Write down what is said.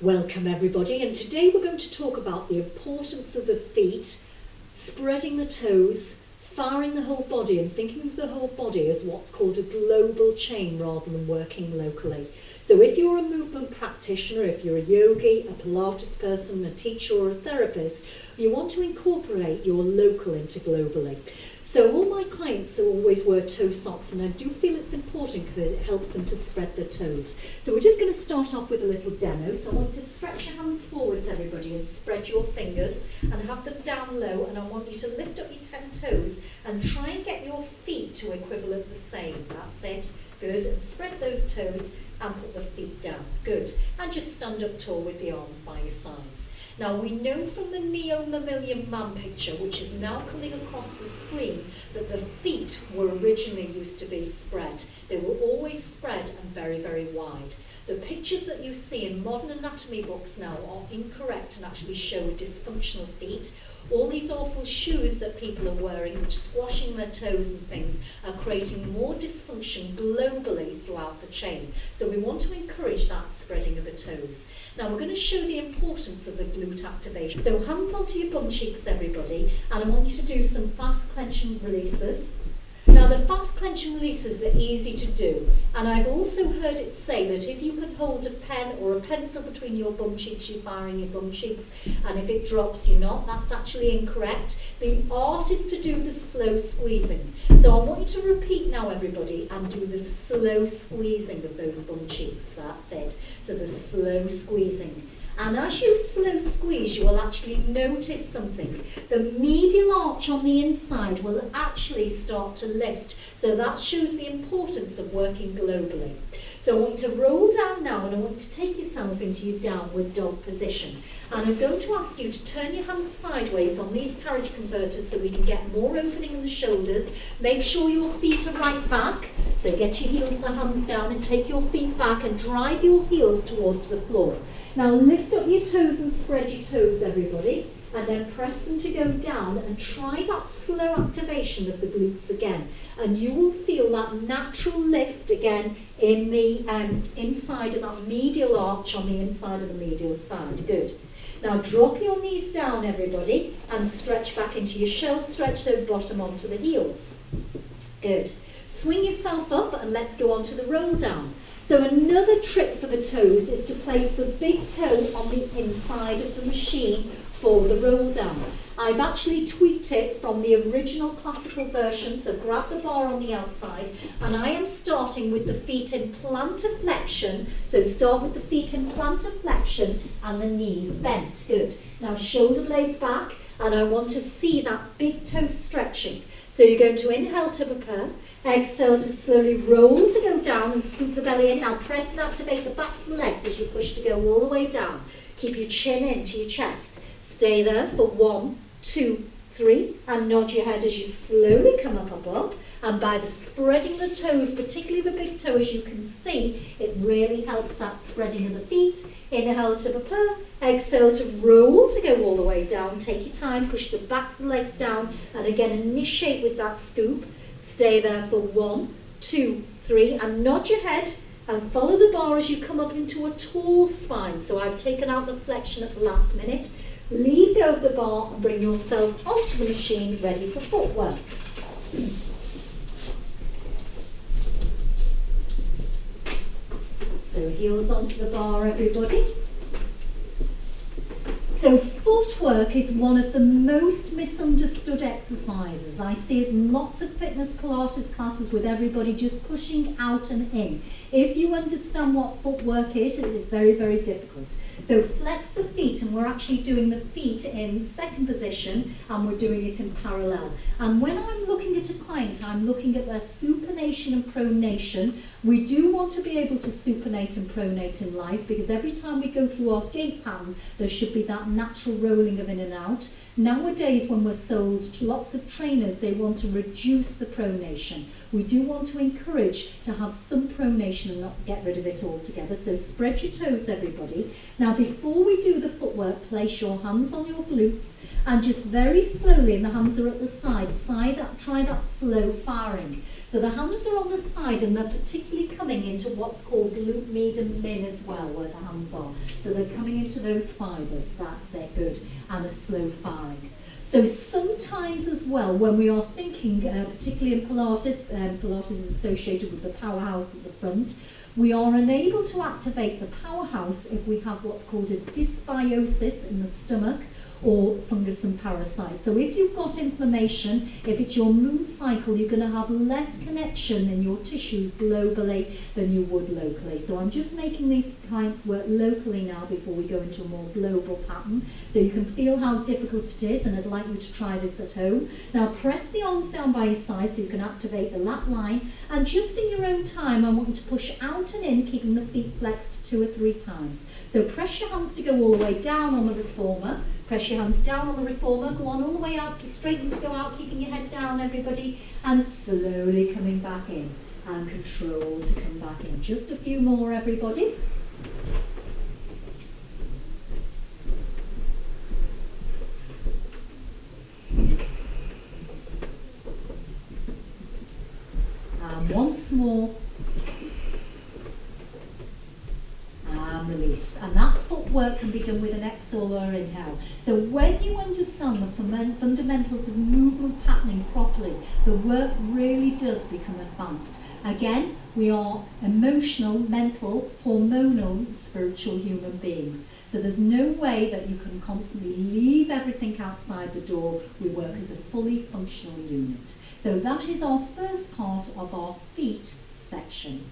Welcome everybody, and today we're going to talk about the importance of the feet, spreading the toes, firing the whole body and thinking of the whole body as what's called a global chain rather than working locally. So if you're a movement practitioner, if you're a yogi, a Pilates person, a teacher or a therapist, you want to incorporate your local into globally. So all my clients always wear toe socks, and I do feel it's important because it helps them to spread their toes. So we're just going to start off with a little demo. So I want you to stretch your hands forwards, everybody, and spread your fingers and have them down low, and I want you to lift up your 10 toes and try and get your feet to equivalent the same. That's it. Good. And spread those toes and put the feet down. Good. And just stand up tall with the arms by your sides. Now we know from the neo-mammalian man picture, which is now coming across the screen, that the feet were originally used to be spread. They were always spread and very, very wide. The pictures that you see in modern anatomy books now are incorrect and actually show dysfunctional feet. All these awful shoes that people are wearing, which squashing their toes and things, are creating more dysfunction globally throughout the chain. So we want to encourage that spreading of the toes. Now we're going to show the importance of the glute activation. So hands onto your bum cheeks, everybody, and I want you to do some fast clench and releases. Now the fast clench and releases are easy to do, and I've also heard it say that if you can hold a pen or a pencil between your bum cheeks, you're firing your bum cheeks, and if it drops, you're not. That's actually incorrect. The art is to do the slow squeezing. So I want you to repeat now, everybody, and do the slow squeezing of those bum cheeks. That's it. So the slow squeezing. And as you slow squeeze, you will actually notice something. The medial arch on the inside will actually start to lift. So that shows the importance of working globally. So I want you to roll down now, and I want you to take yourself into your downward dog position. And I'm going to ask you to turn your hands sideways on these carriage converters so we can get more opening in the shoulders. Make sure your feet are right back. So get your heels and hands down and take your feet back and drive your heels towards the floor. Now lift up your toes and spread your toes, everybody, and then press them to go down and try that slow activation of the glutes again. And you will feel that natural lift again in the inside of that medial arch on the inside of the medial side. Good. Now drop your knees down, everybody, and stretch back into your shell stretch, so bottom onto the heels. Good. Swing yourself up and let's go on to the roll down. So another trick for the toes is to place the big toe on the inside of the machine for the roll down. I've actually tweaked it from the original classical version, so grab the bar on the outside, and I am starting with the feet in plantar flexion. So start with the feet in plantar flexion and the knees bent. Good. Now shoulder blades back, and I want to see that big toe stretching. So you're going to inhale to prepare, exhale to slowly roll to go down and scoop the belly in. Now press and activate the backs of the legs as you push to go all the way down. Keep your chin into your chest. Stay there for 1, 2, 3, and nod your head as you slowly come up. And by the spreading the toes, particularly the big toe, as you can see, it really helps that spreading of the feet. Inhale to prepare, exhale to roll to go all the way down. Take your time, push the backs of the legs down, and again initiate with that scoop. Stay there for 1, 2, 3, and nod your head and follow the bar as you come up into a tall spine. So I've taken out the flexion at the last minute. Leave go of the bar and bring yourself onto the machine, ready for footwork. So heels onto the bar, everybody. So footwork is one of the most misunderstood exercises. I see it in lots of fitness Pilates classes with everybody just pushing out and in. If you understand what footwork is, it is very, very difficult. So flex the feet, and we're actually doing the feet in second position, and we're doing it in parallel. And when I'm looking at a client, I'm looking at their supination and pronation. We do want to be able to supinate and pronate in life, because every time we go through our gait pattern, there should be that natural rolling of in and out. Nowadays, when we're sold lots of trainers, they want to reduce the pronation. We do want to encourage to have some pronation and not get rid of it altogether. So spread your toes, everybody. Now, before we do the footwork, place your hands on your glutes and just very slowly, and the hands are at the side, try that slow firing. So the hands are on the side and they're particularly coming into what's called glute med and min as well, where the hands are. So they're coming into those fibres, that's it, good, and a slow firing. So sometimes as well, when we are thinking, particularly in Pilates, Pilates is associated with the powerhouse at the front, we are unable to activate the powerhouse if we have what's called a dysbiosis in the stomach or fungus and parasites. So if you've got inflammation, if it's your moon cycle, you're going to have less connection in your tissues globally than you would locally. So I'm just making these clients work locally now before we go into a more global pattern. So you can feel how difficult it is, and I'd like you to try this at home. Now press the arms down by your side so you can activate the lat line, and just in your own time I want you to push out and in, keeping the feet flexed 2 or 3 times. So press your hands to go all the way down on the reformer. Press your hands down on the reformer, go on all the way out, so straighten to go out, keeping your head down, everybody, and slowly coming back in, and control to come back in. Just a few more, everybody. And once more. Release, and that footwork can be done with an exhale or inhale. So when you understand the fundamentals of movement patterning properly, the work really does become advanced. Again, we are emotional, mental, hormonal, spiritual human beings. So there's no way that you can constantly leave everything outside the door. We work as a fully functional unit. So that is our first part of our feet section.